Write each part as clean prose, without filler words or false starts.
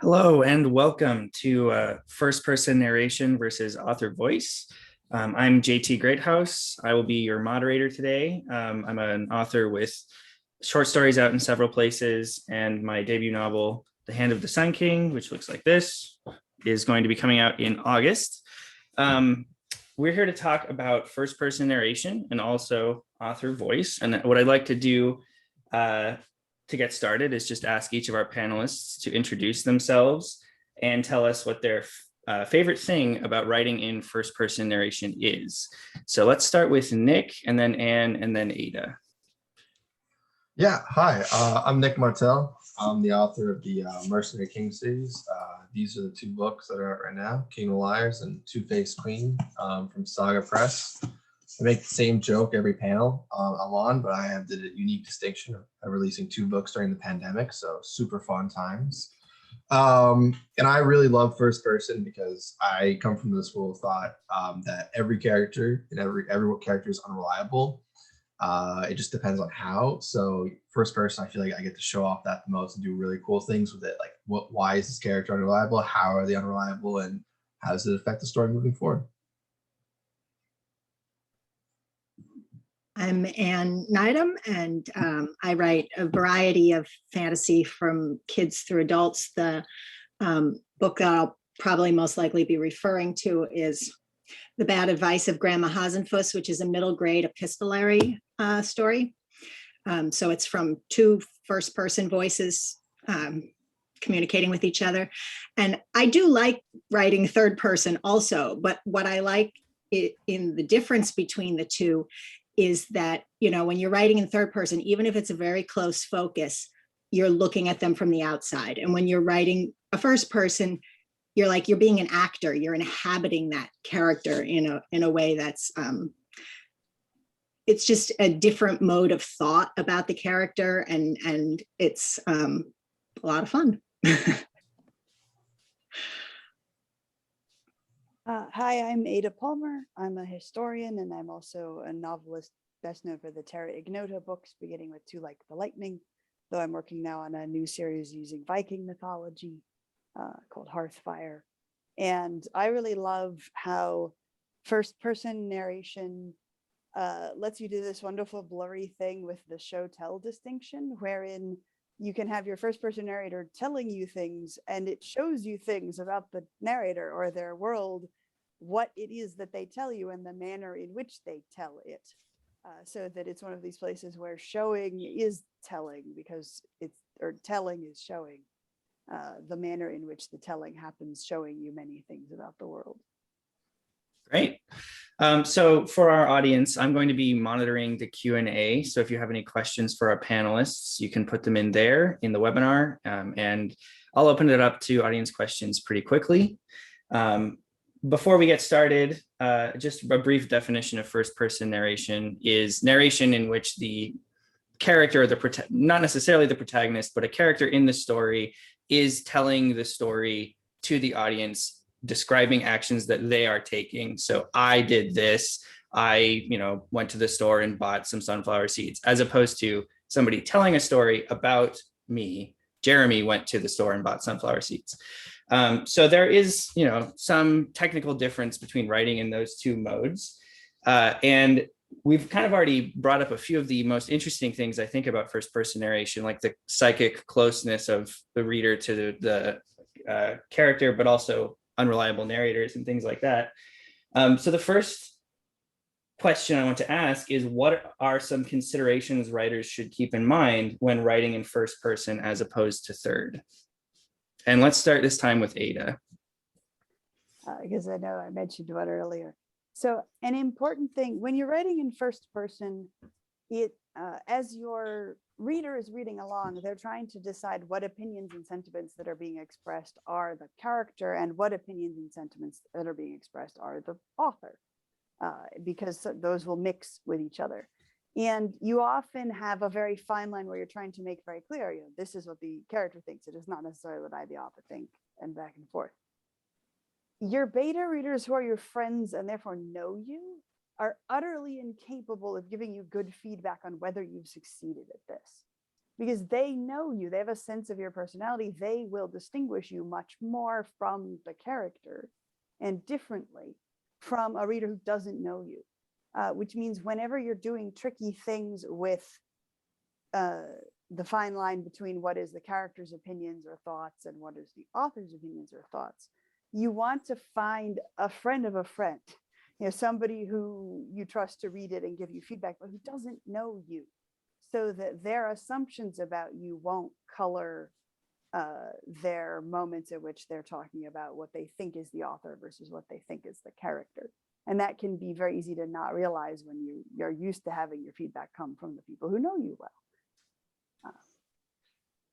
Hello and welcome to first person narration versus author voice. I'm JT Greathouse. I will be your moderator today. I'm an author with short stories out in several places, and my debut novel, The Hand of the Sun King, which looks like this, is going to be coming out in August. We're here to talk about first person narration and also author voice. And what I'd like to do to get started is just ask each of our panelists to introduce themselves and tell us what their favorite thing about writing in first person narration is. So let's start with Nick, and then Anne, and then Ada. Yeah, hi, I'm Nick Martell. I'm the author of the Mercenary King series. These are the two books that are out right now, King of Liars and Two-Faced Queen from Saga Press. I make the same joke every panel I'm on, but I have the unique distinction of releasing two books during the pandemic, so super fun times. And I really love first person because I come from the school of thought that every character and every character is unreliable. It just depends on how. So first person, I feel like I get to show off that the most and do really cool things with it. Like why is this character unreliable? How are they unreliable? And how does it affect the story moving forward? I'm Anne Nydam, and I write a variety of fantasy from kids through adults. The book that I'll probably most likely be referring to is The Bad Advice of Grandma Hasenfuss, which is a middle grade epistolary story. So it's from two first person voices communicating with each other. And I do like writing third person also, but what I like in the difference between the two is that, you know, when you're writing in third person, even if it's a very close focus, you're looking at them from the outside. And when you're writing a first person, you're being an actor, you're inhabiting that character in a way that's, it's just a different mode of thought about the character, and it's a lot of fun. Hi, I'm Ada Palmer. I'm a historian, and I'm also a novelist, best known for the Terra Ignota books, beginning with Too Like the Lightning, though I'm working now on a new series using Viking mythology called Hearthfire. And I really love how first-person narration lets you do this wonderful blurry thing with the show-tell distinction, wherein you can have your first-person narrator telling you things, and it shows you things about the narrator or their world, what it is that they tell you and the manner in which they tell it. So that it's one of these places where showing is telling, because telling is showing. The manner in which the telling happens, showing you many things about the world. Great. So for our audience, I'm going to be monitoring the Q&A. So if you have any questions for our panelists, you can put them in there in the webinar, and I'll open it up to audience questions pretty quickly. Before we get started, just a brief definition of first-person narration is narration in which the character, not necessarily the protagonist, but a character in the story is telling the story to the audience, describing actions that they are taking. So I did this, I went to the store and bought some sunflower seeds, as opposed to somebody telling a story about me. Jeremy went to the store and bought sunflower seeds. So there is some technical difference between writing in those two modes. And we've kind of already brought up a few of the most interesting things I think about first person narration, like the psychic closeness of the reader to the character, but also unreliable narrators and things like that. So the first question I want to ask is, what are some considerations writers should keep in mind when writing in first person as opposed to third? And let's start this time with Ada. Because I know I mentioned one earlier. So an important thing when you're writing in first person, as your reader is reading along, they're trying to decide what opinions and sentiments that are being expressed are the character, and what opinions and sentiments that are being expressed are the author, because those will mix with each other. And you often have a very fine line where you're trying to make very clear, this is what the character thinks. It is not necessarily what I, the author, think, and back and forth. Your beta readers, who are your friends and therefore know you, are utterly incapable of giving you good feedback on whether you've succeeded at this. because they know you, they have a sense of your personality. They will distinguish you much more from the character and differently from a reader who doesn't know you, which means whenever you're doing tricky things with the fine line between what is the character's opinions or thoughts and what is the author's opinions or thoughts, you want to find a friend of a friend, somebody who you trust to read it and give you feedback, but who doesn't know you, so that their assumptions about you won't color their moments at which they're talking about what they think is the author versus what they think is the character. And that can be very easy to not realize when you're used to having your feedback come from the people who know you well.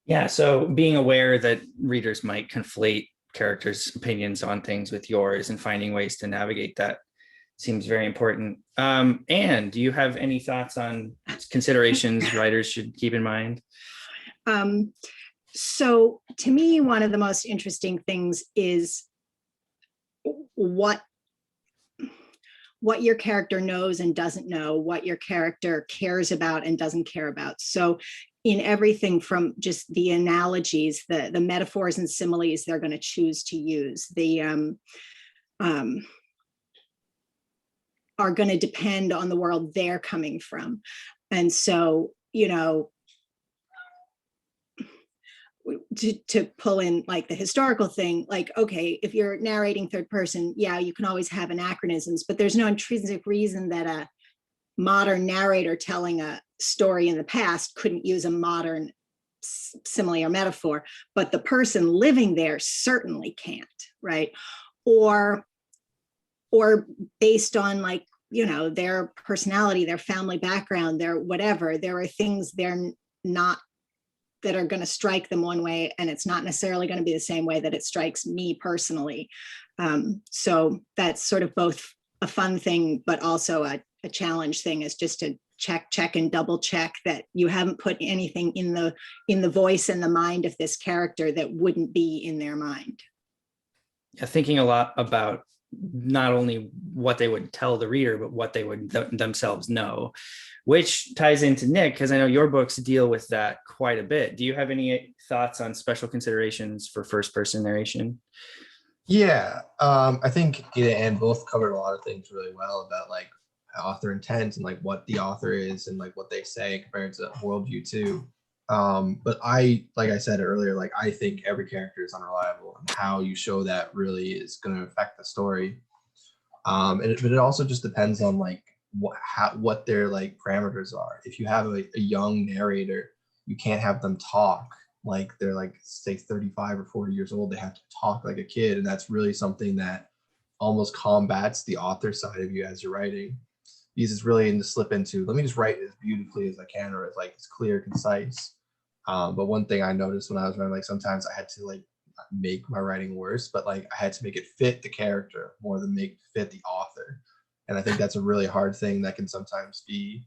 Yeah, so being aware that readers might conflate characters' opinions on things with yours and finding ways to navigate that seems very important. Anne, do you have any thoughts on considerations writers should keep in mind? So to me, one of the most interesting things is what your character knows and doesn't know, what your character cares about and doesn't care about. So in everything from just the analogies, the metaphors and similes they're going to choose to use, are going to depend on the world they're coming from. And so, to pull in like the historical thing, like, okay, if you're narrating third person, yeah, you can always have anachronisms, but there's no intrinsic reason that a modern narrator telling a story in the past couldn't use a modern simile or metaphor, but the person living there certainly can't, right? Or based on like, their personality, their family background, their whatever, there are things they're not, that are going to strike them one way, and it's not necessarily going to be the same way that it strikes me personally. So that's sort of both a fun thing, but also a challenge thing, is just to check and double check that you haven't put anything in the voice and the mind of this character that wouldn't be in their mind. Yeah, thinking a lot about not only what they would tell the reader, but what they would themselves know, which ties into Nick, because I know your books deal with that quite a bit. Do you have any thoughts on special considerations for first person narration? Yeah, I think Ida and both covered a lot of things really well about like author intent and like what the author is and like what they say compared to worldview too. But like I said earlier, like I think every character is unreliable, and how you show that really is going to affect the story. But it also just depends on like what their like parameters are. If you have a young narrator, you can't have them talk like they're like say 35 or 40 years old. They have to talk like a kid, and that's really something that almost combats the author side of you as you're writing. Because it's really in to slip into, let me just write as beautifully as I can, or as like as clear, concise. But one thing I noticed when I was writing, like sometimes I had to like make my writing worse, but like I had to make it fit the character more than make it fit the author. And I think that's a really hard thing that can sometimes be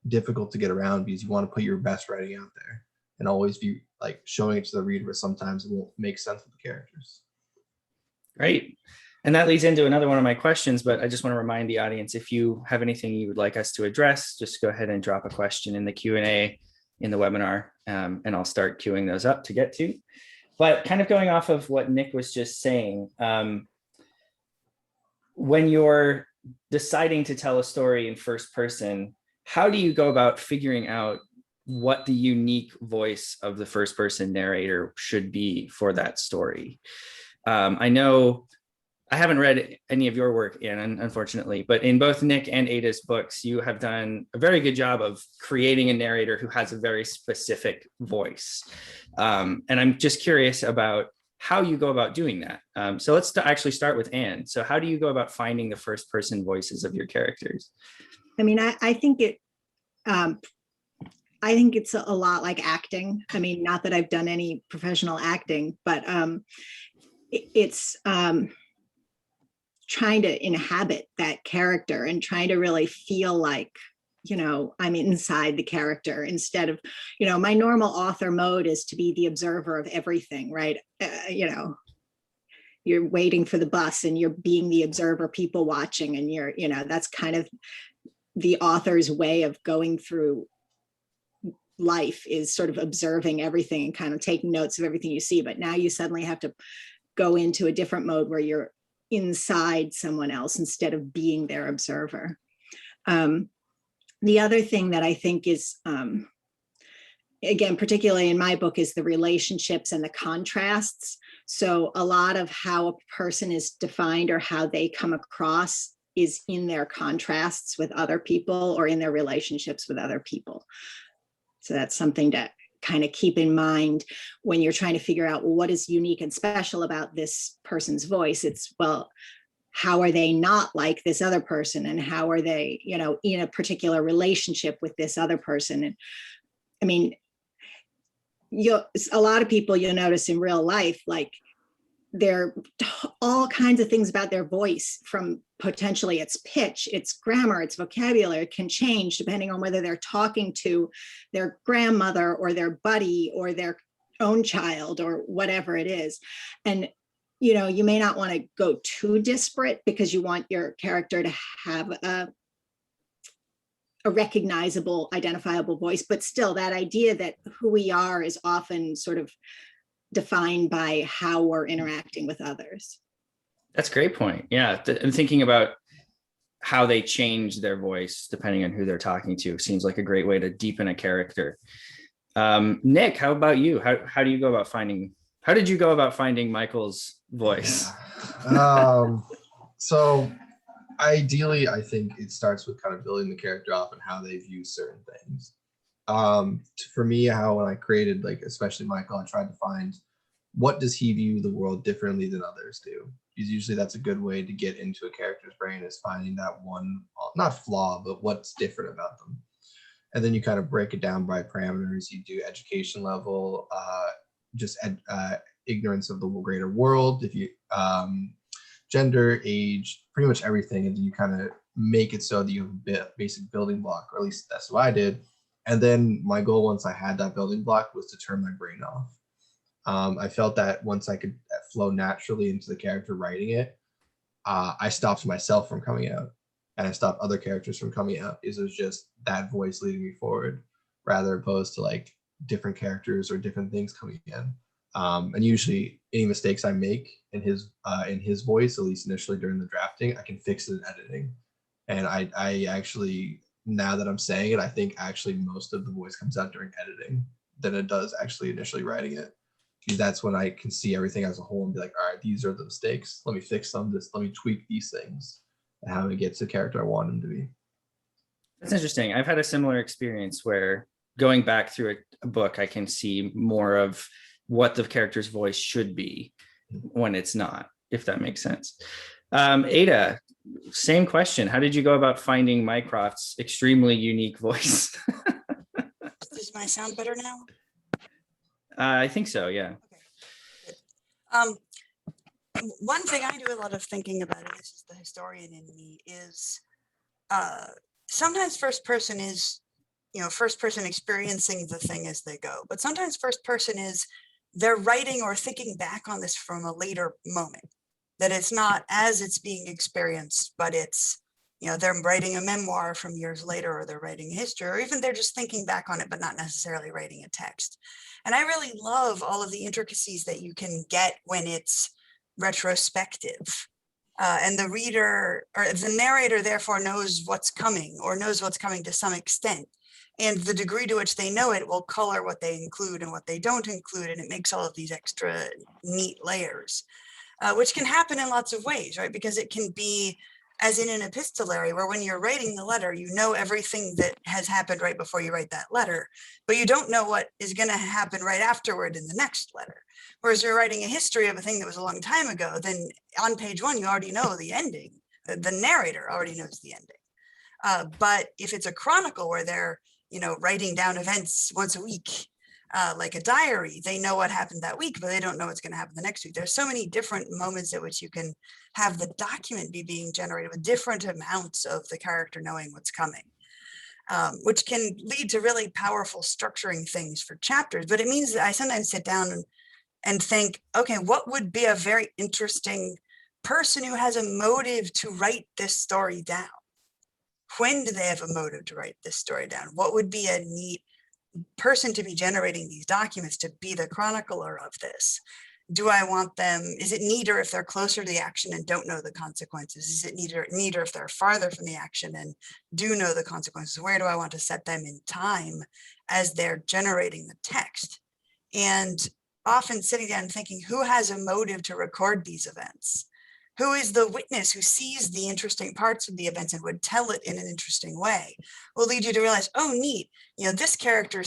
difficult to get around, because you want to put your best writing out there and always be like showing it to the reader, but sometimes it won't make sense with the characters. Great. And that leads into another one of my questions, but I just want to remind the audience, if you have anything you would like us to address, just go ahead and drop a question in the Q&A in the webinar, and I'll start queuing those up to get to. But kind of going off of what Nick was just saying, when you're deciding to tell a story in first person, how do you go about figuring out what the unique voice of the first person narrator should be for that story? I know I haven't read any of your work, Anne, unfortunately, but in both Nick and Ada's books, you have done a very good job of creating a narrator who has a very specific voice. And I'm just curious about how you go about doing that. So let's actually start with Anne. So how do you go about finding the first person voices of your characters? I mean, I think it's a lot like acting. I mean, not that I've done any professional acting, but it's trying to inhabit that character and trying to really feel like, I'm inside the character, instead of, my normal author mode is to be the observer of everything, right? You're waiting for the bus and you're being the observer, people watching, and that's kind of the author's way of going through life is sort of observing everything and kind of taking notes of everything you see. But now you suddenly have to go into a different mode where you're inside someone else instead of being their observer. The other thing that I think is, again, particularly in my book, is the relationships and the contrasts. So a lot of how a person is defined or how they come across is in their contrasts with other people or in their relationships with other people. So that's something to kind of keep in mind when you're trying to figure out, well, what is unique and special about this person's voice? It's, well, how are they not like this other person? And how are they, you know, in a particular relationship with this other person? And I mean, a lot of people you'll notice in real life, like there are all kinds of things about their voice, from potentially its pitch, its grammar, its vocabulary. It can change depending on whether they're talking to their grandmother or their buddy or their own child or whatever it is. And, you know, you may not want to go too disparate because you want your character to have a recognizable, identifiable voice, but still that idea that who we are is often sort of defined by how we're interacting with others. That's a great point. Yeah. And thinking about how they change their voice depending on who they're talking to seems like a great way to deepen a character. Nick, how about you? How do you go about how did you go about finding Michael's voice? So ideally, I think it starts with kind of building the character up and how they view certain things. For me, when I created, like, especially Michael, I tried to find what does he view the world differently than others do. Because usually that's a good way to get into a character's brain, is finding that one, not flaw, but what's different about them. And then you kind of break it down by parameters. You do education level, just ignorance of the greater world, if you gender, age, pretty much everything. And then you kind of make it so that you have a basic building block, or at least that's what I did. And then my goal, once I had that building block, was to turn my brain off. I felt that once I could flow naturally into the character writing it, I stopped myself from coming out, and I stopped other characters from coming out, because it was just that voice leading me forward, rather opposed to like different characters or different things coming in. And usually any mistakes I make in his voice, at least initially during the drafting, I can fix it in editing. And I actually, now that I'm saying it, I think actually most of the voice comes out during editing than it does actually initially writing it. Because that's when I can see everything as a whole and be like, all right, these are the mistakes. Let me fix them. Let me tweak these things and how it gets the character I want him to be. That's interesting. I've had a similar experience where going back through a book, I can see more of what the character's voice should be when it's not, if that makes sense. Ada, same question. How did you go about finding Mycroft's extremely unique voice? Does my sound better now? I think so, yeah. Okay. One thing I do a lot of thinking about, and this is the historian in me, is sometimes first person is, first person experiencing the thing as they go. But sometimes first person is they're writing or thinking back on this from a later moment, that it's not as it's being experienced, but it's, they're writing a memoir from years later, or they're writing history, or even they're just thinking back on it, but not necessarily writing a text. And I really love all of the intricacies that you can get when it's retrospective. And the reader, or the narrator, therefore knows what's coming, or knows what's coming to some extent. And the degree to which they know it will color what they include and what they don't include. And it makes all of these extra neat layers, which can happen in lots of ways, right? Because it can be, as in an epistolary, where when you're writing the letter, you know everything that has happened right before you write that letter, but you don't know what is going to happen right afterward in the next letter. Whereas you're writing a history of a thing that was a long time ago, then on page one, you already know the ending. The narrator already knows the ending. But if it's a chronicle where they're, writing down events once a week, like a diary, they know what happened that week, but they don't know what's going to happen the next week. There's so many different moments at which you can have the document be being generated with different amounts of the character knowing what's coming, which can lead to really powerful structuring things for chapters. But it means that I sometimes sit down and think, okay, what would be a very interesting person who has a motive to write this story down? When do they have a motive to write this story down? What would be a neat person to be generating these documents to be the chronicler of this? Do I want them, is it neater if they're closer to the action and don't know the consequences? Is it neater if they're farther from the action and do know the consequences? Where do I want to set them in time as they're generating the text? And often sitting down and thinking, who has a motive to record these events? Who is the witness who sees the interesting parts of the events and would tell it in an interesting way? Will lead you to realize, oh, neat, this character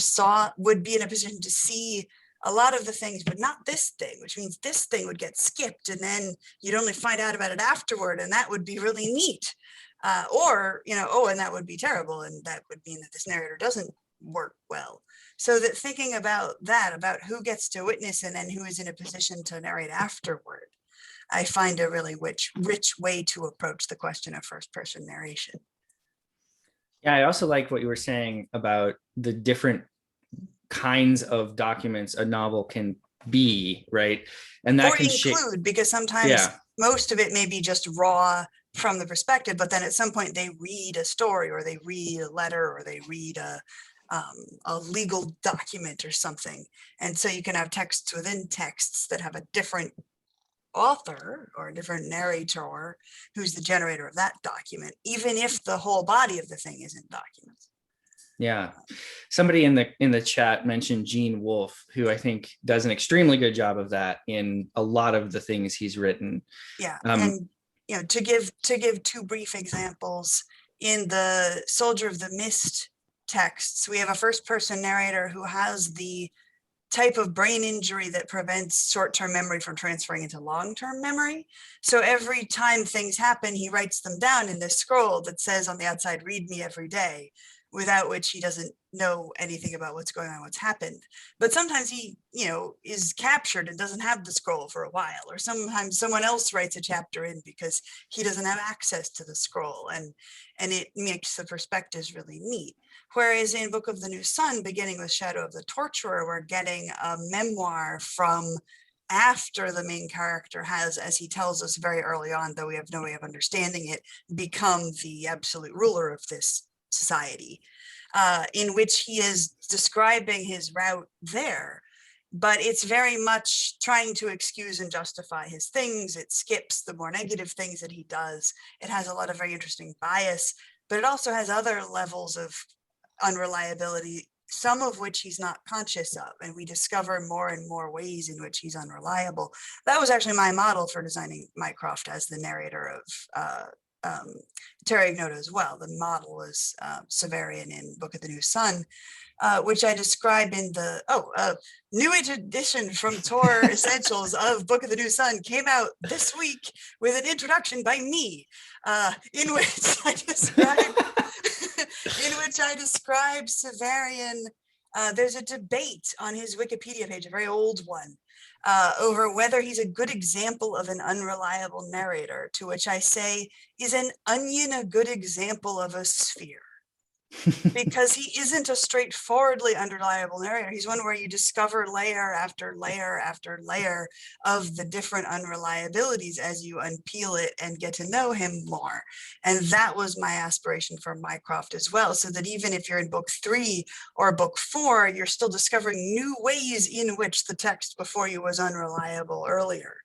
would be in a position to see a lot of the things, but not this thing, which means this thing would get skipped and then you'd only find out about it afterward, and that would be really neat. And that would be terrible, and that would mean that this narrator doesn't work well. So that thinking about who gets to witness and then who is in a position to narrate afterward, I find a really rich way to approach the question of first-person narration. Yeah, I also like what you were saying about the different kinds of documents a novel can be, right? And that can include, because sometimes most of it may be just raw from the perspective, but then at some point they read a story or they read a letter or they read a legal document or something. And so you can have texts within texts that have a different author or a different narrator who's the generator of that document, even if the whole body of the thing isn't documents. Yeah, somebody in the chat mentioned Gene Wolfe, who I think does an extremely good job of that in a lot of the things he's written. Yeah, and to give two brief examples, in the Soldier of the Mist texts, we have a first-person narrator who has the type of brain injury that prevents short-term memory from transferring into long-term memory. So every time things happen, he writes them down in this scroll that says on the outside, "Read me every day," without which he doesn't know anything about what's going on, what's happened. But sometimes he, is captured and doesn't have the scroll for a while, or sometimes someone else writes a chapter in because he doesn't have access to the scroll, and it makes the perspectives really neat. Whereas in Book of the New Sun, beginning with Shadow of the Torturer, we're getting a memoir from after the main character has, as he tells us very early on, though we have no way of understanding it, become the absolute ruler of this society, in which he is describing his route there, but it's very much trying to excuse and justify his things. It skips the more negative things that he does. It has a lot of very interesting bias, but it also has other levels of unreliability, some of which he's not conscious of, and we discover more and more ways in which he's unreliable. That was actually my model for designing Mycroft as the narrator of Terra Ignota as well. The model was Severian in Book of the New Sun, which I describe in the new edition from Tor Essentials of Book of the New Sun came out this week with an introduction by me, in which I describe Severian. There's a debate on his Wikipedia page, a very old one, over whether he's a good example of an unreliable narrator, to which I say, is an onion a good example of a sphere? Because he isn't a straightforwardly unreliable narrator. He's one where you discover layer after layer after layer of the different unreliabilities as you unpeel it and get to know him more. And that was my aspiration for Mycroft as well, so that even if you're in book 3 or book 4, you're still discovering new ways in which the text before you was unreliable earlier,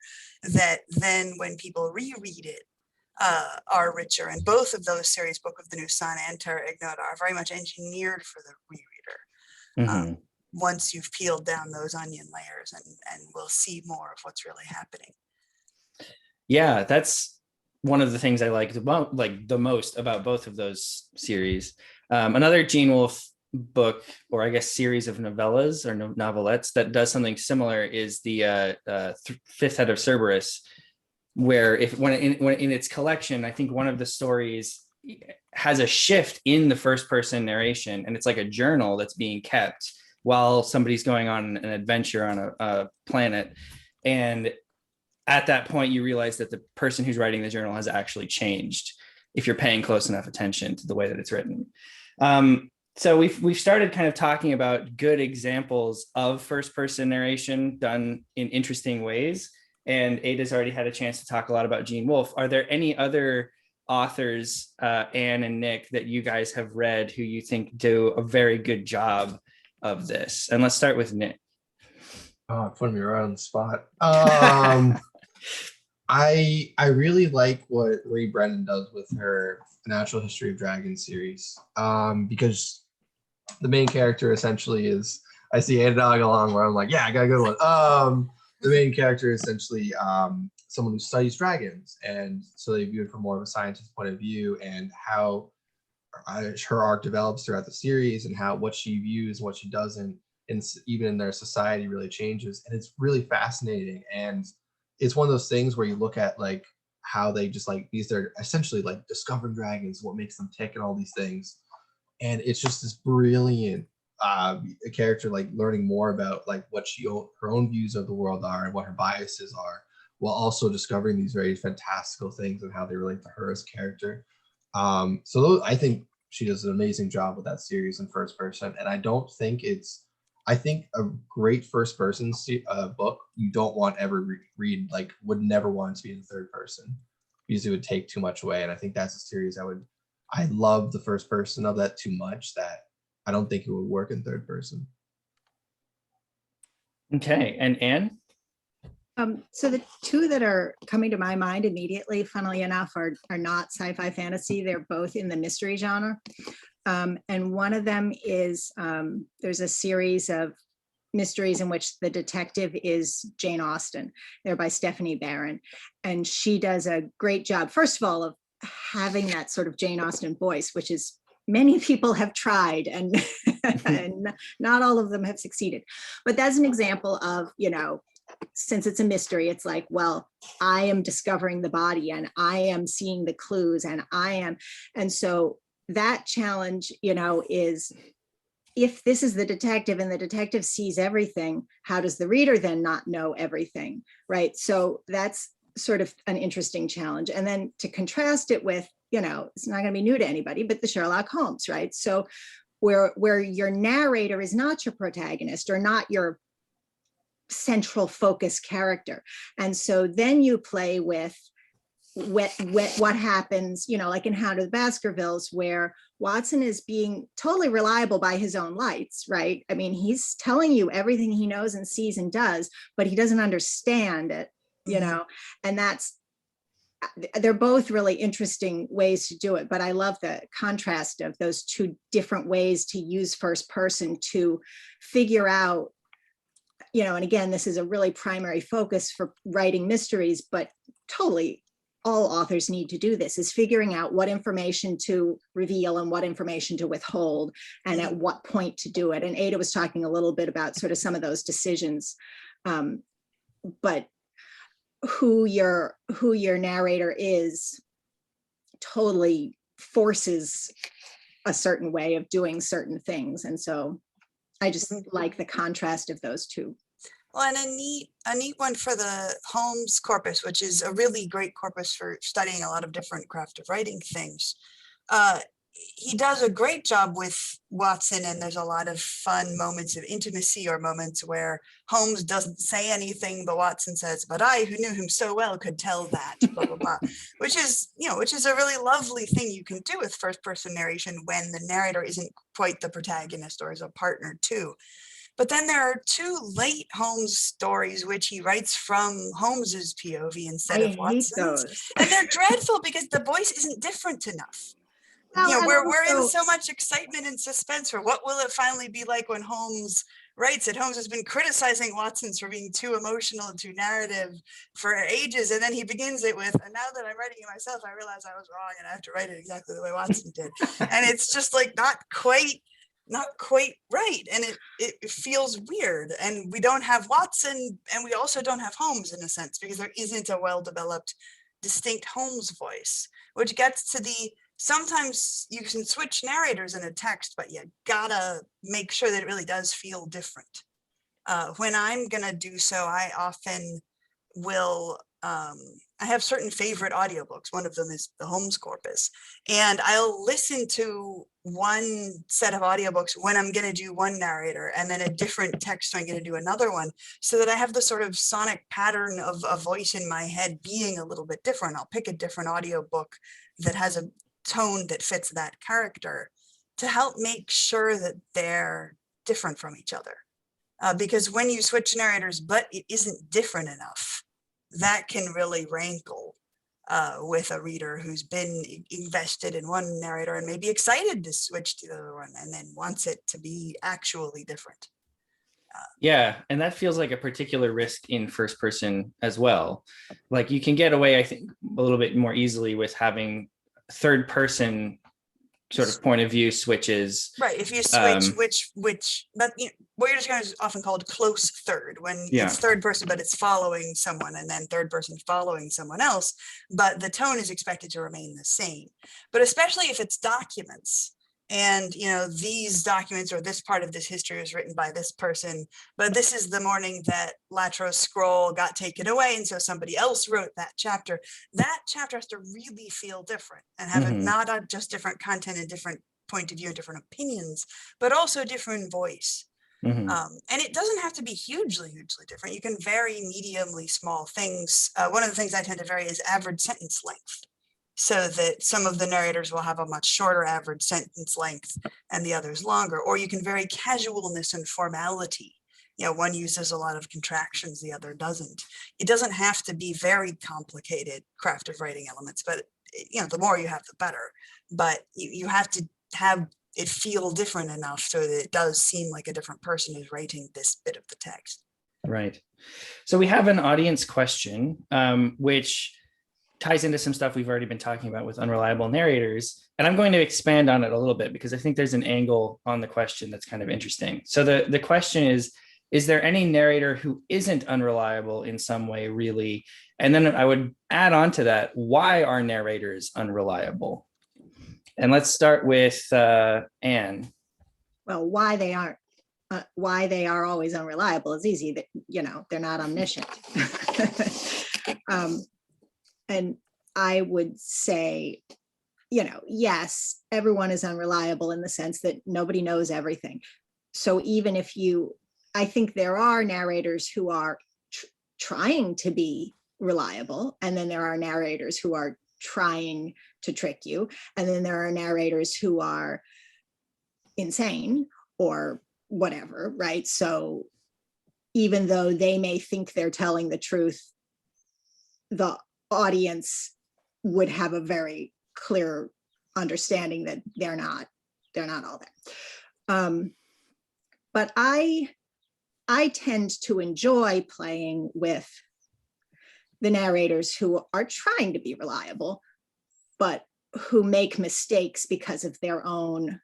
that then when people reread it, are richer. And both of those series, Book of the New Sun and Terra Ignota, are very much engineered for the rereader. Once you've peeled down those onion layers, and we'll see more of what's really happening. Yeah, that's one of the things I liked about the most about both of those series. Another Gene Wolfe book, or I guess series of novellas or novelettes that does something similar is the Fifth Head of Cerberus, where when in its collection, I think one of the stories has a shift in the first person narration, and it's like a journal that's being kept while somebody's going on an adventure on a planet. And at that point, you realize that the person who's writing the journal has actually changed if you're paying close enough attention to the way that it's written. So we've started kind of talking about good examples of first person narration done in interesting ways. And Ada's already had a chance to talk a lot about Gene Wolfe. Are there any other authors, Anne and Nick, that you guys have read who you think do a very good job of this? And let's start with Nick. Oh, putting me right on the spot. I really like what Ray Brennan does with her Natural History of Dragons series, because the main character essentially is, I see a dog along where I'm like, yeah, I got a good one. The main character is essentially someone who studies dragons, and so they view it from more of a scientist point of view, and how her arc develops throughout the series, and how what she views and what she doesn't, and even in their society really changes, and it's really fascinating. And it's one of those things where you look at like how they just like they're essentially like discovering dragons, what makes them tick, and all these things, and it's just this brilliant a character like learning more about like what her own views of the world are and what her biases are, while also discovering these very fantastical things and how they relate to her as character. I think she does an amazing job with that series in first person, and I think a great first person book you don't want ever read, like would never want to be in third person, because it would take too much away. And I think that's a series I love the first person of that too much that I don't think it would work in third person. Okay, and Anne? So the two that are coming to my mind immediately, funnily enough, are not sci-fi fantasy. They're both in the mystery genre. And one of them is, there's a series of mysteries in which the detective is Jane Austen. They're by Stephanie Barron. And she does a great job, first of all, of having that sort of Jane Austen voice, which is many people have tried and, and not all of them have succeeded. But that's an example of, since it's a mystery, it's like, well, I am discovering the body and I am seeing the clues and so that challenge, is, if this is the detective and the detective sees everything, how does the reader then not know everything, right? So that's sort of an interesting challenge. And then to contrast it with, it's not going to be new to anybody, but the Sherlock Holmes, right? So where your narrator is not your protagonist or not your central focus character. And so then you play with what happens, like in How to the Baskervilles, where Watson is being totally reliable by his own lights, right? I mean, he's telling you everything he knows and sees and does, but he doesn't understand it, and they're both really interesting ways to do it. But I love the contrast of those two different ways to use first person to figure out, and again, this is a really primary focus for writing mysteries, but totally all authors need to do this, is figuring out what information to reveal and what information to withhold and at what point to do it. And Ada was talking a little bit about sort of some of those decisions, but who your narrator is totally forces a certain way of doing certain things. And so I just like the contrast of those two. Well, and a neat one for the Holmes corpus, which is a really great corpus for studying a lot of different craft of writing things. He does a great job with Watson, and there's a lot of fun moments of intimacy or moments where Holmes doesn't say anything, but Watson says, "But I, who knew him so well, could tell that," blah, blah, blah, which is a really lovely thing you can do with first person narration when the narrator isn't quite the protagonist or is a partner too. But then there are two late Holmes stories which he writes from Holmes's POV instead of Watson's. And they're dreadful because the voice isn't different enough. Well, we're in so much excitement and suspense for what will it finally be like when Holmes writes it. Holmes has been criticizing Watson's for being too emotional and too narrative for ages. And then he begins it with, "And now that I'm writing it myself, I realize I was wrong and I have to write it exactly the way Watson did." And it's just like not quite right, and it feels weird, and we don't have Watson, and we also don't have Holmes in a sense, because there isn't a well-developed distinct Holmes voice, which gets to the sometimes you can switch narrators in a text, but you gotta make sure that it really does feel different. When I'm gonna do so, I often will I have certain favorite audiobooks. One of them is the Holmes corpus, and I'll listen to one set of audiobooks when I'm going to do one narrator, and then a different text when I'm going to do another one, so that I have the sort of sonic pattern of a voice in my head being a little bit different. I'll pick a different audiobook that has a tone that fits that character to help make sure that they're different from each other. Because when you switch narrators, but it isn't different enough, that can really rankle with a reader who's been invested in one narrator and maybe excited to switch to the other one and then wants it to be actually different. Yeah, and that feels like a particular risk in first person as well. Like you can get away, I think, a little bit more easily with having third person sort of point of view switches. Right. If you switch but what you're describing is often called close third, when it's third person, but it's following someone, and then third person following someone else, but the tone is expected to remain the same. But especially if it's documents, and these documents or this part of this history was written by this person, but this is the morning that Latro's scroll got taken away, and so somebody else wrote that chapter. That chapter has to really feel different and have not just different content and different point of view and different opinions, but also different voice. And it doesn't have to be hugely different. You can vary mediumly small things. One of the things I tend to vary is average sentence length, so that some of the narrators will have a much shorter average sentence length and the others longer. Or you can vary casualness and formality. One uses a lot of contractions, the other doesn't. It doesn't have to be very complicated craft of writing elements, but the more you have, the better. But you have to have it feel different enough so that it does seem like a different person who's writing this bit of the text. Right. So we have an audience question, which ties into some stuff we've already been talking about with unreliable narrators. And I'm going to expand on it a little bit because I think there's an angle on the question that's kind of interesting. So the question is there any narrator who isn't unreliable in some way, really? And then I would add on to that, why are narrators unreliable? And let's start with Anne. Well, why they are always unreliable is easy. That they're not omniscient. And I would say, yes, everyone is unreliable in the sense that nobody knows everything. So even if I think there are narrators who are trying to be reliable, and then there are narrators who are trying to trick you, and then there are narrators who are insane or whatever, right? So even though they may think they're telling the truth, the audience would have a very clear understanding that they're not all that. But I tend to enjoy playing with the narrators who are trying to be reliable, but who make mistakes because of their own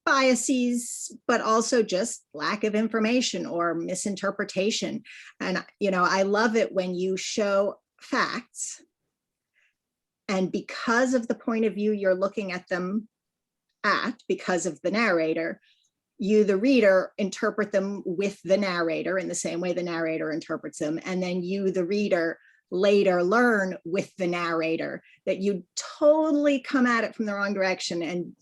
biases, but also just lack of information or misinterpretation. And, I love it when you show facts, and because of the point of view you're looking at them because of the narrator, you, the reader, interpret them with the narrator in the same way the narrator interprets them. And then you, the reader, later learn with the narrator that you totally come at it from the wrong direction. And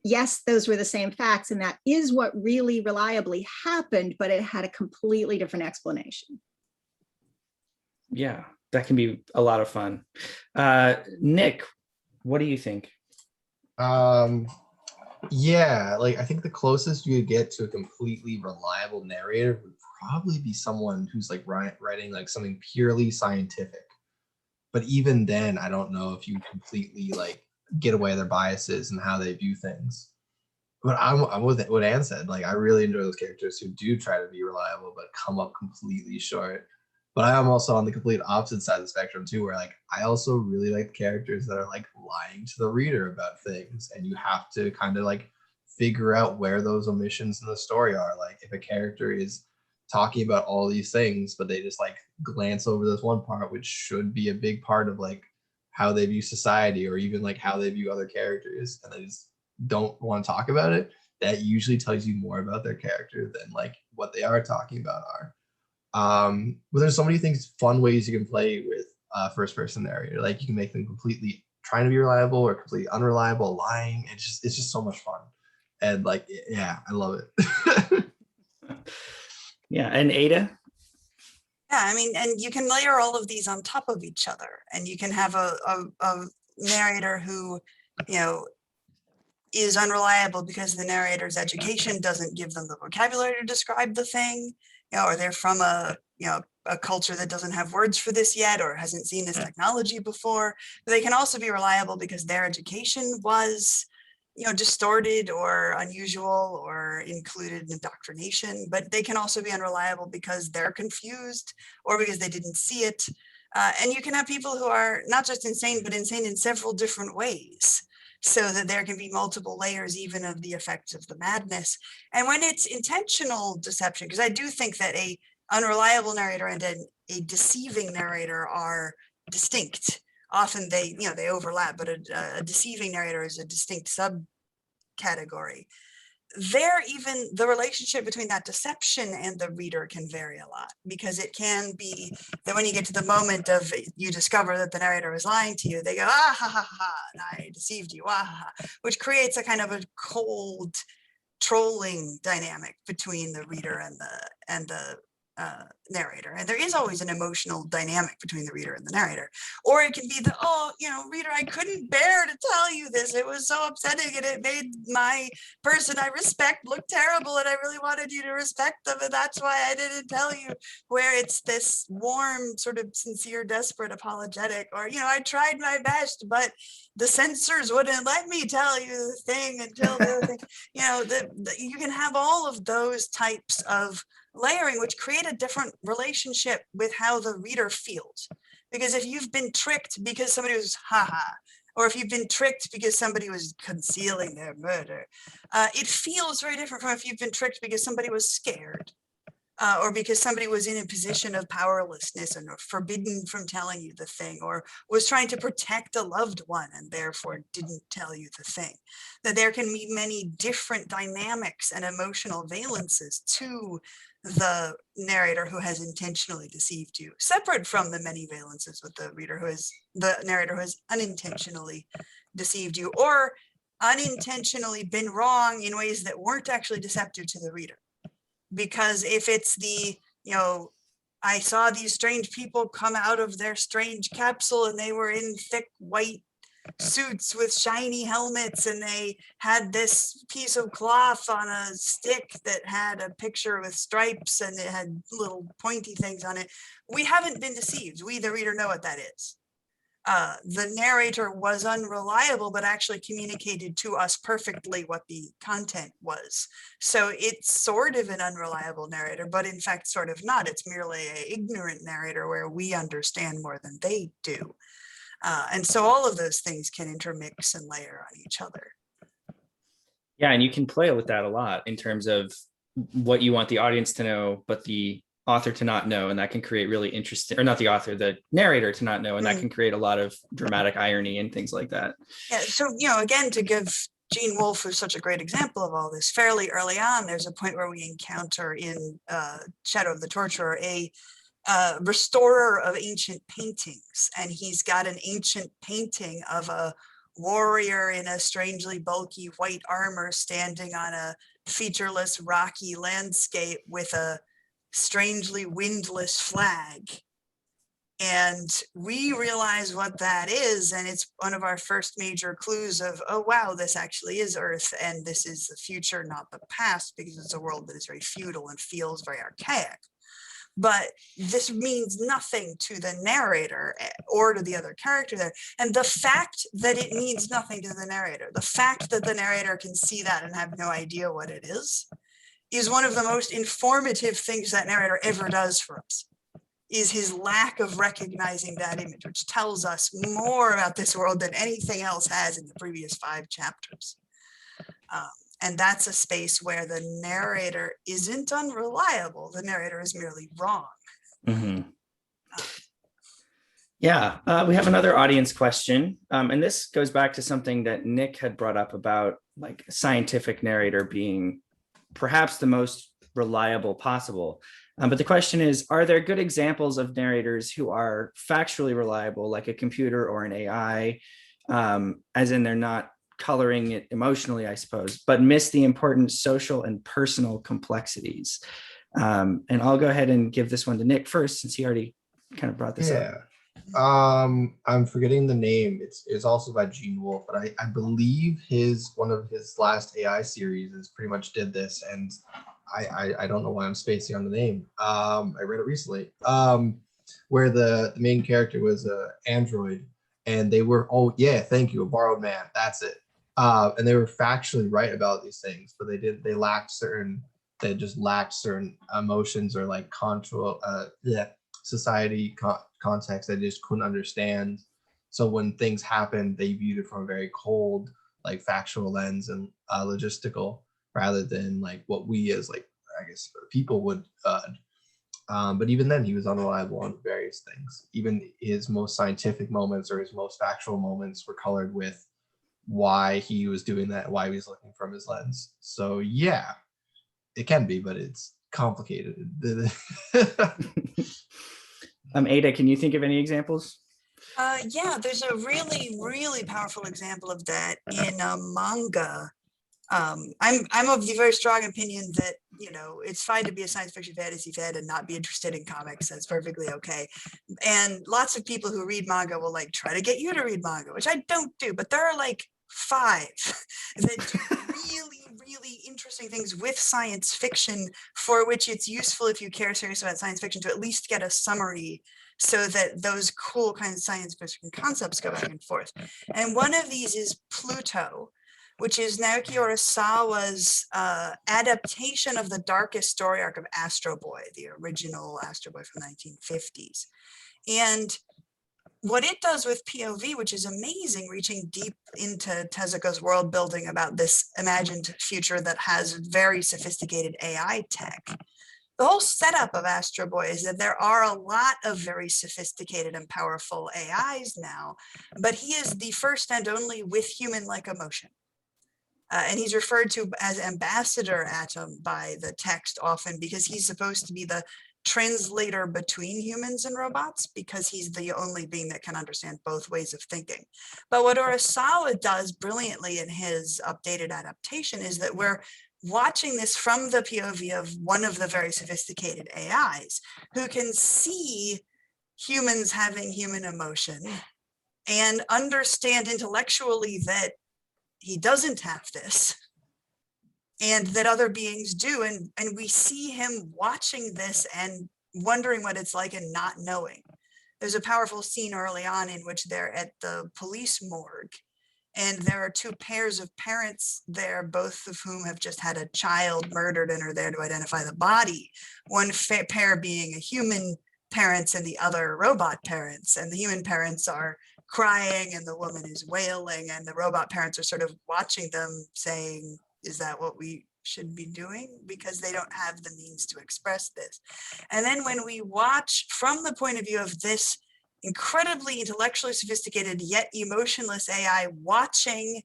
yes, those were the same facts, and that is what really reliably happened, but it had a completely different explanation. Yeah, that can be a lot of fun. Nick, what do you think? Yeah, I think the closest you could get to a completely reliable narrator would probably be someone who's writing something purely scientific. But even then, I don't know if you completely get away their biases and how they view things. But I'm with what Anne said. I really enjoy those characters who do try to be reliable but come up completely short. But I am also on the complete opposite side of the spectrum too, where I also really like the characters that are lying to the reader about things, and you have to kind of figure out where those omissions in the story are. If a character is talking about all these things, but they just glance over this one part, which should be a big part of how they view society, or even how they view other characters, and they just don't want to talk about it, that usually tells you more about their character than what they are talking about are. But there's so many fun ways you can play with first person narrator. You can make them completely trying to be reliable or completely unreliable, lying. It's just so much fun. And yeah, I love it. Yeah. And Ada? Yeah, I mean, and you can layer all of these on top of each other, and you can have a narrator who, is unreliable because the narrator's education doesn't give them the vocabulary to describe the thing, or they're from a culture that doesn't have words for this yet or hasn't seen this technology before. But they can also be reliable because their education was distorted or unusual or included indoctrination. But they can also be unreliable because they're confused or because they didn't see it. And you can have people who are not just insane, but insane in several different ways, so that there can be multiple layers even of the effects of the madness. And when it's intentional deception, because I do think that a unreliable narrator and a deceiving narrator are distinct. Often they overlap, but a deceiving narrator is a distinct subcategory. Even the relationship between that deception and the reader can vary a lot, because it can be that when you get to the moment of you discover that the narrator is lying to you, they go, ah, ha, ha, ha, and I deceived you, ah, ha, ha, which creates a kind of a cold trolling dynamic between the reader and the narrator. And there is always an emotional dynamic between the reader and the narrator. Or it can be the, reader, I couldn't bear to tell you this. It was so upsetting and it made my person I respect look terrible, and I really wanted you to respect them, and that's why I didn't tell you. Where it's this warm, sort of sincere, desperate, apologetic, or, I tried my best, but the censors wouldn't let me tell you the thing until the thing. You can have all of those types of layering, which create a different relationship with how the reader feels. Because if you've been tricked because somebody was haha, or if you've been tricked because somebody was concealing their murder, it feels very different from if you've been tricked because somebody was scared, or because somebody was in a position of powerlessness and forbidden from telling you the thing, or was trying to protect a loved one and therefore didn't tell you the thing. That there can be many different dynamics and emotional valences to the narrator who has intentionally deceived you, separate from the many valences with the narrator who has unintentionally deceived you, or unintentionally been wrong in ways that weren't actually deceptive to the reader. Because if it's I saw these strange people come out of their strange capsule and they were in thick white suits with shiny helmets, and they had this piece of cloth on a stick that had a picture with stripes and it had little pointy things on it, we haven't been deceived. We, the reader, know what that is. The narrator was unreliable, but actually communicated to us perfectly what the content was. So it's sort of an unreliable narrator, but in fact, sort of not. It's merely an ignorant narrator where we understand more than they do. And so all of those things can intermix and layer on each other. Yeah, and you can play with that a lot in terms of what you want the audience to know, but the author to not know, and that can create really interesting, or not the author, the narrator to not know, and that can create a lot of dramatic irony and things like that. Yeah, so, again, to give Gene Wolfe is such a great example of all this, fairly early on, there's a point where we encounter in Shadow of the Torturer a restorer of ancient paintings, and he's got an ancient painting of a warrior in a strangely bulky white armor standing on a featureless rocky landscape with a strangely windless flag. And we realize what that is, and it's one of our first major clues of, oh wow, this actually is Earth, and this is the future, not the past, because it's a world that is very feudal and feels very archaic. But this means nothing to the narrator or to the other character there. And the fact that it means nothing to the narrator, the fact that the narrator can see that and have no idea what it is one of the most informative things that narrator ever does for us, is his lack of recognizing that image, which tells us more about this world than anything else has in the previous 5 chapters. And that's a space where the narrator isn't unreliable. The narrator is merely wrong. Mm-hmm. Yeah, we have another audience question. And this goes back to something that Nick had brought up about like a scientific narrator being perhaps the most reliable possible. But the question is, are there good examples of narrators who are factually reliable, like a computer or an AI, as in they're not coloring it emotionally, I suppose, but miss the important social and personal complexities? And I'll go ahead and give this one to Nick first, since he already kind of brought this up. I'm forgetting the name. It's also by Gene Wolfe, but I believe one of his last AI series is pretty much did this, and I don't know why I'm spacing on the name. I read it recently. Where the main character was a android, and they were, oh yeah, thank you, a borrowed man. That's it. And they were factually right about these things, but they just lacked certain emotions or like control. Society context they just couldn't understand. So when things happened, they viewed it from a very cold, like factual lens and logistical, rather than like what we as like I guess people would. But even then, he was unreliable on various things. Even his most scientific moments or his most factual moments were colored with why he was doing that, why he was looking from his lens. So yeah, it can be, but it's complicated. Ada, can you think of any examples? Yeah, there's a really, really powerful example of that in manga. I'm of the very strong opinion that, it's fine to be a science fiction fantasy fan and not be interested in comics. That's perfectly okay. And lots of people who read manga will like try to get you to read manga, which I don't do, but there are like 5 that do really, really interesting things with science fiction, for which it's useful if you care seriously about science fiction to at least get a summary so that those cool kinds of science fiction concepts go back and forth. And one of these is Pluto, which is Naoki Urasawa's adaptation of the darkest story arc of Astro Boy, the original Astro Boy from the 1950s. And what it does with POV, which is amazing, reaching deep into Tezuka's world building about this imagined future that has very sophisticated AI tech. The whole setup of Astro Boy is that there are a lot of very sophisticated and powerful AIs now, but he is the first and only with human-like emotion. And he's referred to as Ambassador Atom by the text often because he's supposed to be the translator between humans and robots, because he's the only being that can understand both ways of thinking. But what Urasawa does brilliantly in his updated adaptation is that we're watching this from the POV of one of the very sophisticated AIs who can see humans having human emotion and understand intellectually that he doesn't have this and that other beings do. And we see him watching this and wondering what it's like and not knowing. There's a powerful scene early on in which they're at the police morgue and there are 2 pairs of parents there, both of whom have just had a child murdered and are there to identify the body. One pair being a human parents and the other robot parents, and the human parents are crying and the woman is wailing, and the robot parents are sort of watching them saying, is that what we should be doing? Because they don't have the means to express this. And then when we watch from the point of view of this incredibly intellectually sophisticated yet emotionless AI watching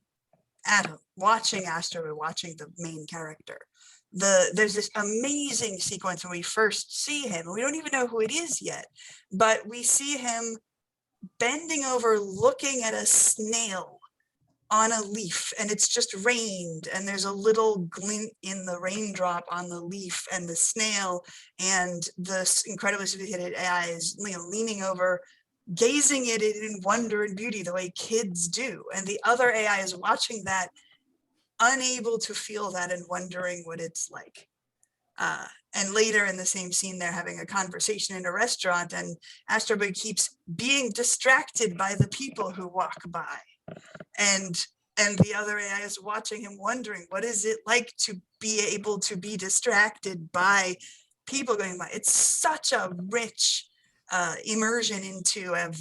Adam, watching Astro, watching the main character, there's this amazing sequence when we first see him. We don't even know who it is yet, but we see him bending over looking at a snail on a leaf, and it's just rained and there's a little glint in the raindrop on the leaf and the snail, and this incredibly sophisticated AI is leaning over gazing at it in wonder and beauty the way kids do, and the other AI is watching that, unable to feel that and wondering what it's like. And later in the same scene, they're having a conversation in a restaurant, and Astro Boy keeps being distracted by the people who walk by. And the other AI is watching him, wondering, what is it like to be able to be distracted by people going by? It's such a rich immersion into a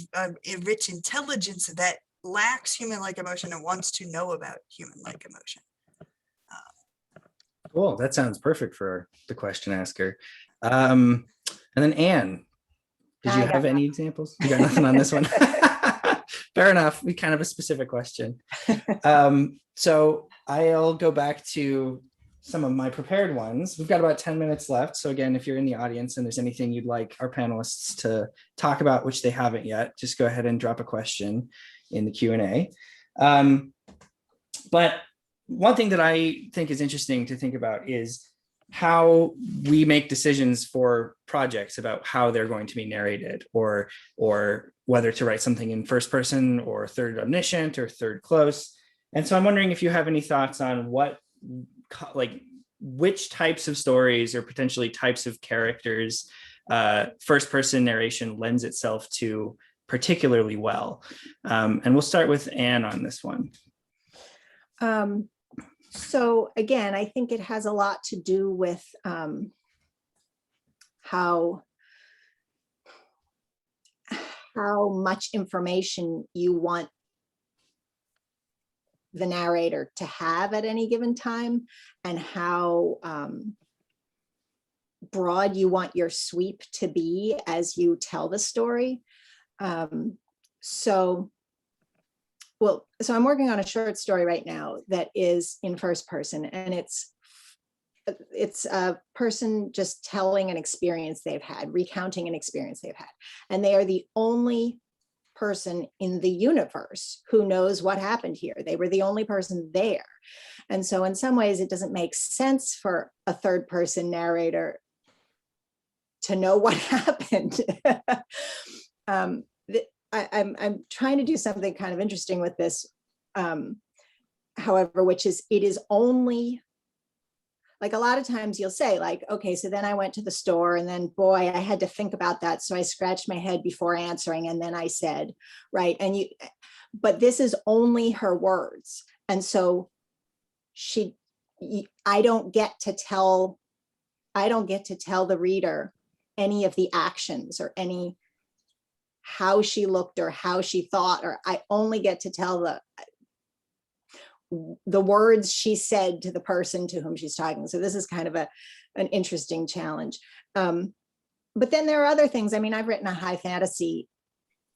rich intelligence that lacks human-like emotion and wants to know about human-like emotion. Cool. That sounds perfect for the question asker. And then Anne, did you have any examples? You got nothing on this one? Fair enough. We kind of a specific question. So I'll go back to some of my prepared ones. We've got about 10 minutes left. So again, if you're in the audience and there's anything you'd like our panelists to talk about, which they haven't yet, just go ahead and drop a question in the Q&A. But one thing that I think is interesting to think about is how we make decisions for projects about how they're going to be narrated, or whether to write something in first person or third omniscient or third close. And so I'm wondering if you have any thoughts on which types of stories or potentially types of characters first person narration lends itself to particularly well. And we'll start with Anne on this one. So again, I think it has a lot to do with how much information you want the narrator to have at any given time, and how broad you want your sweep to be as you tell the story. So I'm working on a short story right now that is in first person, and it's a person just telling an experience they've had, recounting an experience they've had. And they are the only person in the universe who knows what happened here. They were the only person there. And so in some ways, it doesn't make sense for a third person narrator to know what happened. I'm trying to do something kind of interesting with this, however, which is, it is only, like, a lot of times you'll say, like, okay, so then I went to the store, and then boy, I had to think about that. So I scratched my head before answering, and then I said, right. But this is only her words. And so I don't get to tell the reader any of the actions or any how she looked or how she thought, or I only get to tell the words she said to the person to whom she's talking. So this is kind of an interesting challenge. But then there are other things. I mean, I've written a high fantasy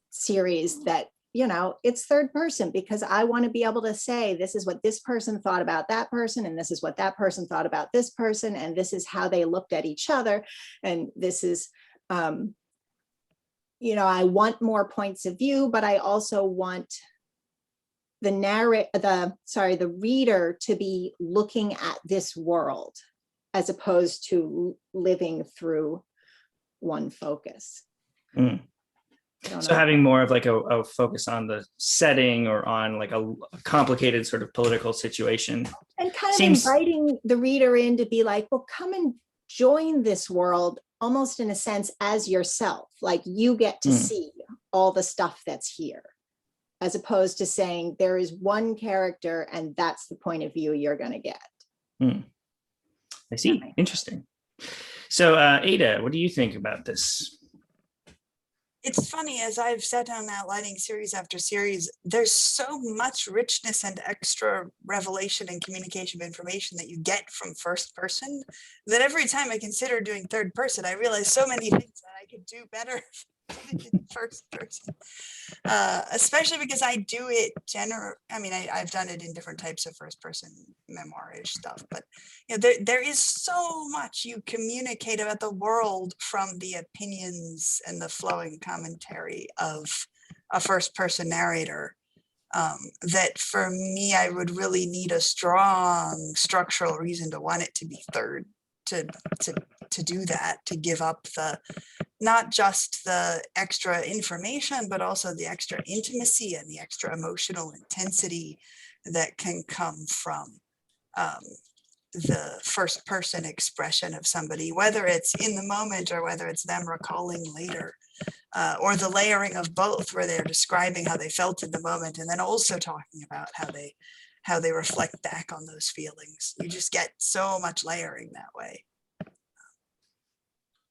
series that, it's third person, because I want to be able to say, this is what this person thought about that person, and this is what that person thought about this person, and this is how they looked at each other. And this is, I want more points of view, but I also want the reader to be looking at this world as opposed to living through one focus. So having more of like a focus on the setting, or on like a complicated sort of political situation. And kind of inviting the reader in to be like, well, come and join this world, almost in a sense as yourself. Like, you get to see all the stuff that's here, as opposed to saying there is one character and that's the point of view you're going to get. I see. Interesting. So Ada, what do you think about this? It's funny, as I've sat down outlining series after series, there's so much richness and extra revelation and communication of information that you get from first person, that every time I consider doing third person, I realize so many things that I could do better in first person. Especially because I do it I've done it in different types of first person memoir-ish stuff, but there is so much you communicate about the world from the opinions and the flowing commentary of a first person narrator, that for me, I would really need a strong structural reason to want it to be third, to do that, to give up not just the extra information, but also the extra intimacy and the extra emotional intensity that can come from the first person expression of somebody, whether it's in the moment or whether it's them recalling later, or the layering of both, where they're describing how they felt in the moment and then also talking about how they reflect back on those feelings. You just get so much layering that way.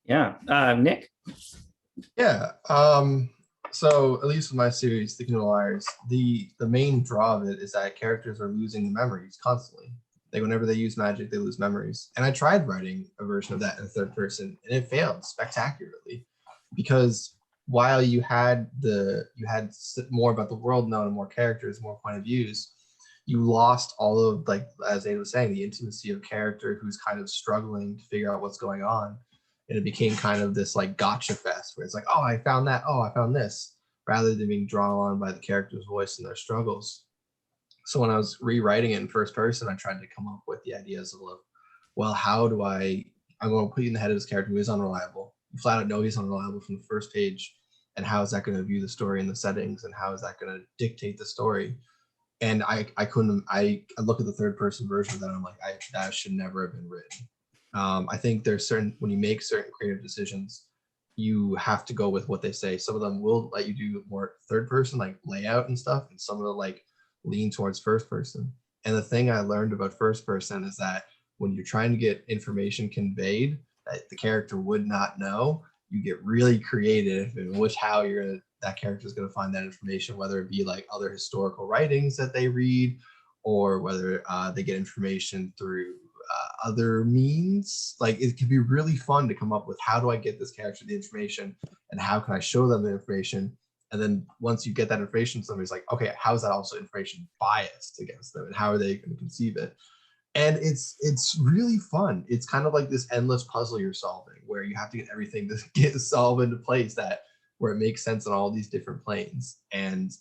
Yeah. Nick? Yeah. So at least with my series, The Canoe Liars, the main draw of it is that characters are losing memories constantly. Like, whenever they use magic, they lose memories. And I tried writing a version of that in third person, and it failed spectacularly, because while you had more about the world known and more characters, more point of views, you lost all of, like, as Ada was saying, the intimacy of character who's kind of struggling to figure out what's going on. And it became kind of this like gotcha fest where it's like, oh, I found that. Oh, I found this, rather than being drawn on by the character's voice and their struggles. So when I was rewriting it in first person, I tried to come up with the ideas of well, I'm going to put you in the head of this character who is unreliable. You flat out know he's unreliable from the first page. And how is that going to view the story and the settings? And how is that going to dictate the story? And I look at the third person version of that. And I'm like, that should never have been written. I think when you make certain creative decisions, you have to go with what they say. Some of them will let you do more third person, like layout and stuff. And some of them like lean towards first person. And the thing I learned about first person is that when you're trying to get information conveyed that the character would not know, you get really creative in how that character is going to find that information, whether it be like other historical writings that they read, or whether they get information through other means. Like, it can be really fun to come up with, how do I get this character the information, and how can I show them the information? And then once you get that information, somebody's like, okay, how is that also information biased against them, and how are they going to conceive it? And it's really fun. It's kind of like this endless puzzle you're solving, where you have to get everything to get solved into place where it makes sense on all these different planes. And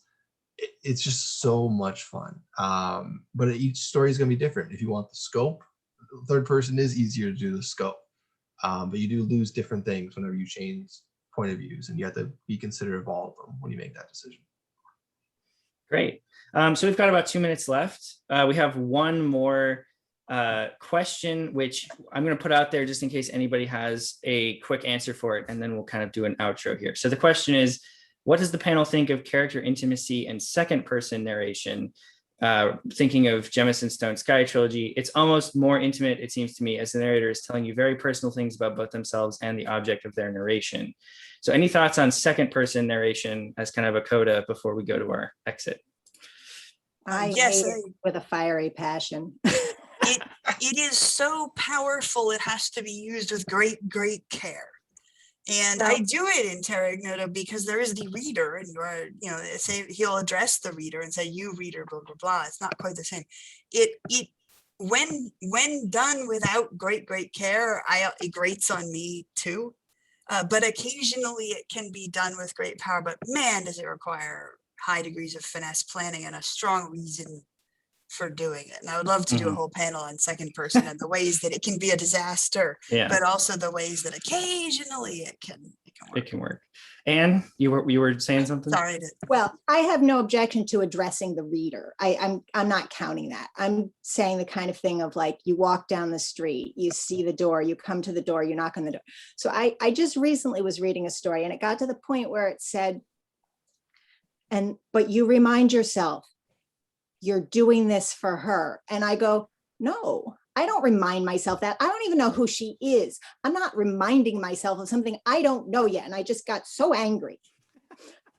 it's just so much fun. But each story is going to be different. If you want the scope, third person is easier to do the scope. But you do lose different things whenever you change point of views, and you have to be considerate of all of them when you make that decision. Great. So we've got about 2 minutes left. We have one more question, which I'm going to put out there just in case anybody has a quick answer for it, and then we'll kind of do an outro here. So the question is, what does the panel think of character intimacy and second person narration? Thinking of Jemison Stone's Sky trilogy, it's almost more intimate, it seems to me, as the narrator is telling you very personal things about both themselves and the object of their narration. So any thoughts on second person narration as kind of a coda before we go to our exit? I hate it with a fiery passion. It is so powerful, it has to be used with great care. And I do it in Terra Ignota because there is the reader, and say he'll address the reader and say, "You reader, blah blah blah." It's not quite the same. When done without great care, it grates on me too. But occasionally it can be done with great power. But man, does it require high degrees of finesse, planning, and a strong reason for doing it. And I would love to do a whole panel on second person and the ways that it can be a disaster, but also the ways that occasionally it can work. It can work. Anne, you were saying something? Sorry. Well, I have no objection to addressing the reader. I'm not counting that. I'm saying the kind of thing of like, you walk down the street, you see the door, you come to the door, you knock on the door. So I just recently was reading a story, and it got to the point where it said, but you remind yourself, you're doing this for her. And I go, no, I don't remind myself that. I don't even know who she is. I'm not reminding myself of something I don't know yet. And I just got so angry.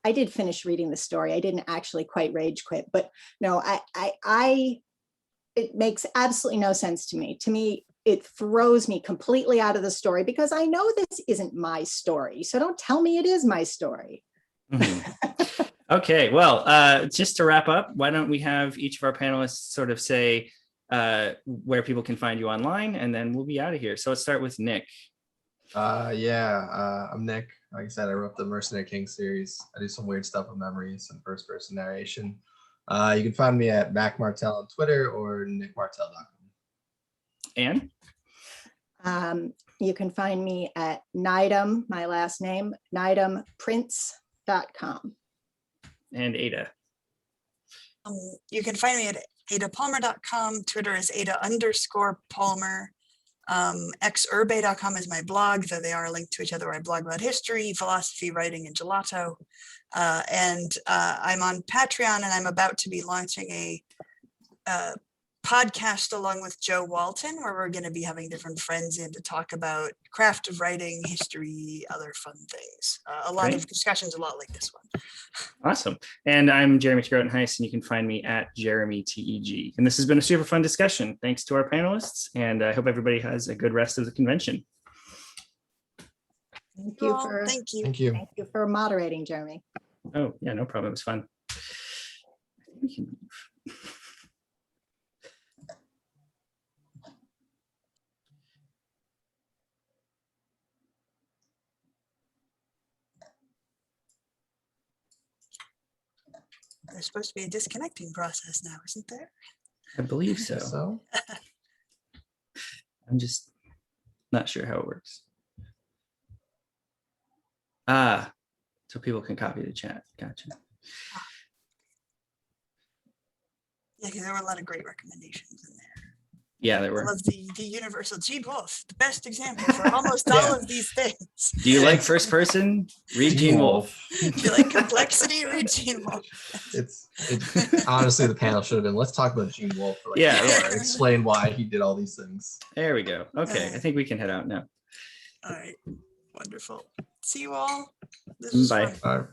I did finish reading the story. I didn't actually quite rage quit, but no, it makes absolutely no sense to me. To me, it throws me completely out of the story because I know this isn't my story. So don't tell me it is my story. Mm-hmm. Okay, well, just to wrap up, why don't we have each of our panelists sort of say where people can find you online, and then we'll be out of here. So let's start with Nick. I'm Nick. Like I said, I wrote the Mercenary King series. I do some weird stuff with memories and first person narration. You can find me at Martell on Twitter or nickmartell.com. Anne? You can find me at Nydam, my last name, nydamprince.com. And Ada. You can find me at adapalmer.com. Twitter is Ada_Palmer. Xurbe.com is my blog, though they are linked to each other, where I blog about history, philosophy, writing, and gelato. And I'm on Patreon, and I'm about to be launching a podcast along with Joe Walton, where we're going to be having different friends in to talk about craft of writing, history, other fun things. A lot of discussions, a lot like this one. Awesome. And I'm Jeremy Grotenhuis, and you can find me at Jeremy TEG. And this has been a super fun discussion. Thanks to our panelists, and I hope everybody has a good rest of the convention. Thank you for moderating, Jeremy. Oh, yeah, no problem. It was fun. We can move. There's supposed to be a disconnecting process now, isn't there? I believe so. I'm just not sure how it works. Ah, so people can copy the chat. Gotcha. Yeah, because there were a lot of great recommendations in there. Yeah, there I were. love the universal Gene Wolfe, the best example for almost all of these things. Do you like first person? Read Gene Wolfe. Do you like complexity? Read Gene Wolfe. It's honestly, the panel should have been, let's talk about Gene Wolfe for like Yeah, an yeah. hour and explain why he did all these things. There we go. Okay, I think we can head out now. All right, wonderful. See you all. This was Bye. fun. All right.